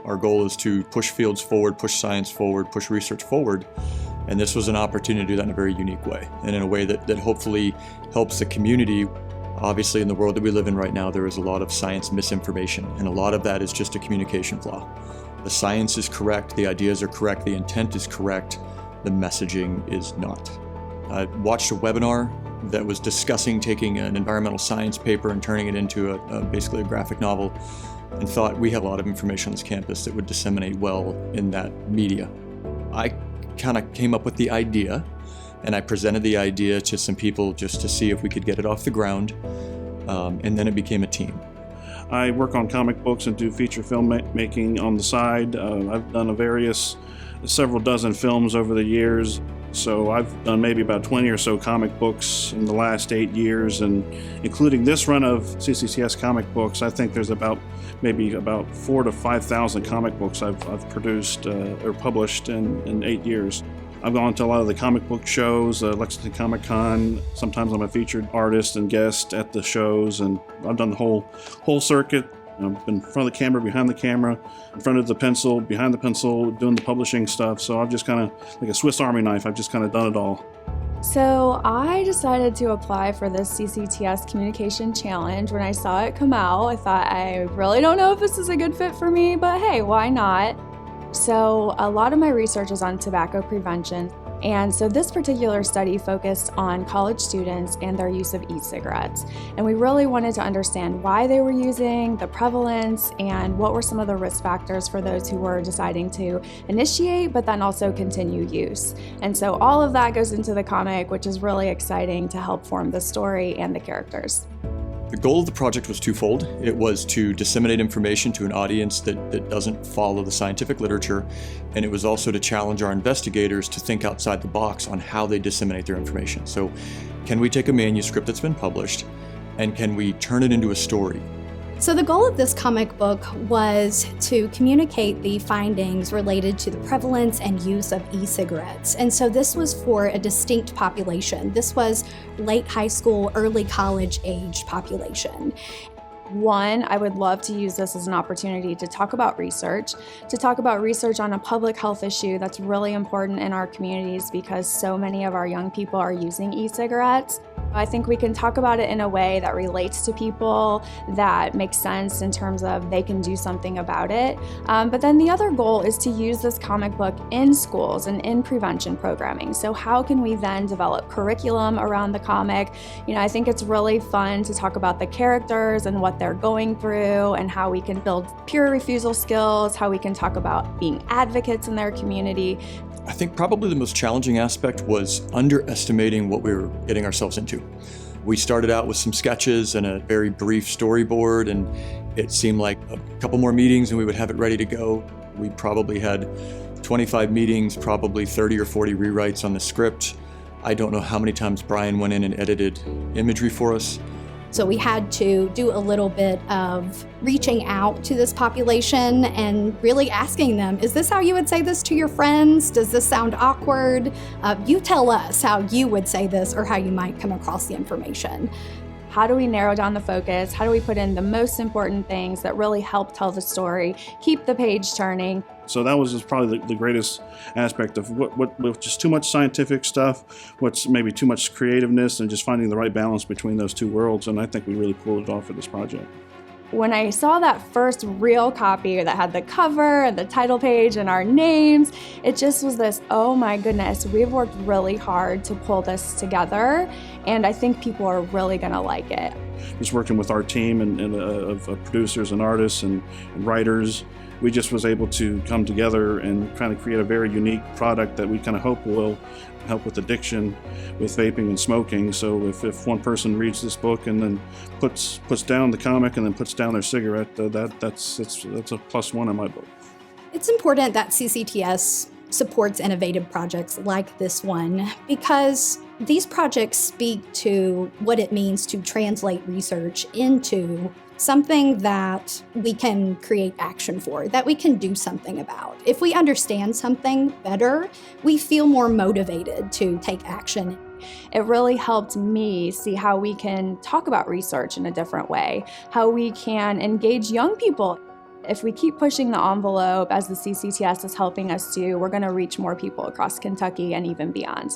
Our goal is to push fields forward, push science forward, push research forward. And this was an opportunity to do that in a very unique way, and in a way that hopefully helps the community. Obviously, in the world that we live in right now, there is a lot of science misinformation, and a lot of that is just a communication flaw. The science is correct, the ideas are correct, the intent is correct, the messaging is not. I watched a webinar that was discussing taking an environmental science paper and turning it into basically a graphic novel, and thought we have a lot of information on this campus that would disseminate well in that media. I kind of came up with the idea, and I presented the idea to some people just to see if we could get it off the ground, and then it became a team. I work on comic books and do feature film making on the side. I've done several dozen films over the years, so I've done maybe about 20 or so comic books in the last 8 years, and including this run of CCTS comic books, I think there's maybe about 4,000 to 5,000 comic books I've produced or published in 8 years. I've gone to a lot of the comic book shows, Lexington Comic Con. Sometimes I'm a featured artist and guest at the shows, and I've done the whole circuit. I've been in front of the camera, behind the camera, in front of the pencil, behind the pencil, doing the publishing stuff. So I've just kind of, like a Swiss Army knife, I've just kind of done it all. So I decided to apply for this CCTS Communication Challenge. When I saw it come out, I thought, I really don't know if this is a good fit for me, but hey, why not? So a lot of my research is on tobacco prevention. And so this particular study focused on college students and their use of e-cigarettes. And we really wanted to understand why they were using, the prevalence, and what were some of the risk factors for those who were deciding to initiate, but then also continue use. And so all of that goes into the comic, which is really exciting to help form the story and the characters. The goal of the project was twofold. It was to disseminate information to an audience that doesn't follow the scientific literature, and it was also to challenge our investigators to think outside the box on how they disseminate their information. So, can we take a manuscript that's been published, and can we turn it into a story? So the goal of this comic book was to communicate the findings related to the prevalence and use of e-cigarettes. And so this was for a distinct population. This was late high school, early college age population. One, I would love to use this as an opportunity to talk about research on a public health issue that's really important in our communities because so many of our young people are using e-cigarettes. I think we can talk about it in a way that relates to people, that makes sense in terms of they can do something about it. But then the other goal is to use this comic book in schools and in prevention programming. So how can we then develop curriculum around the comic? I think it's really fun to talk about the characters and what they're going through and how we can build peer refusal skills, how we can talk about being advocates in their community. I think probably the most challenging aspect was underestimating what we were getting ourselves into. We started out with some sketches and a very brief storyboard, and it seemed like a couple more meetings and we would have it ready to go. We probably had 25 meetings, probably 30 or 40 rewrites on the script. I don't know how many times Brian went in and edited imagery for us. So we had to do a little bit of reaching out to this population and really asking them, is this how you would say this to your friends? Does this sound awkward? You tell us how you would say this or how you might come across the information. How do we narrow down the focus? How do we put in the most important things that really help tell the story, keep the page turning? So that was just probably the greatest aspect of what just too much scientific stuff, what's maybe too much creativeness, and just finding the right balance between those two worlds. And I think we really pulled it off for this project. When I saw that first real copy that had the cover and the title page and our names, it just was this, oh my goodness, we've worked really hard to pull this together, and I think people are really gonna like it. Just working with our team of producers and artists and writers, we just was able to come together and kind of create a very unique product that we kind of hope will help with addiction, with vaping and smoking. So if one person reads this book and then puts down the comic and then puts down their cigarette, that's a plus one in my book. It's important that CCTS supports innovative projects like this one because these projects speak to what it means to translate research into something that we can create action for, that we can do something about. If we understand something better, we feel more motivated to take action. It really helped me see how we can talk about research in a different way, how we can engage young people. If we keep pushing the envelope as the CCTS is helping us do, we're going to reach more people across Kentucky and even beyond.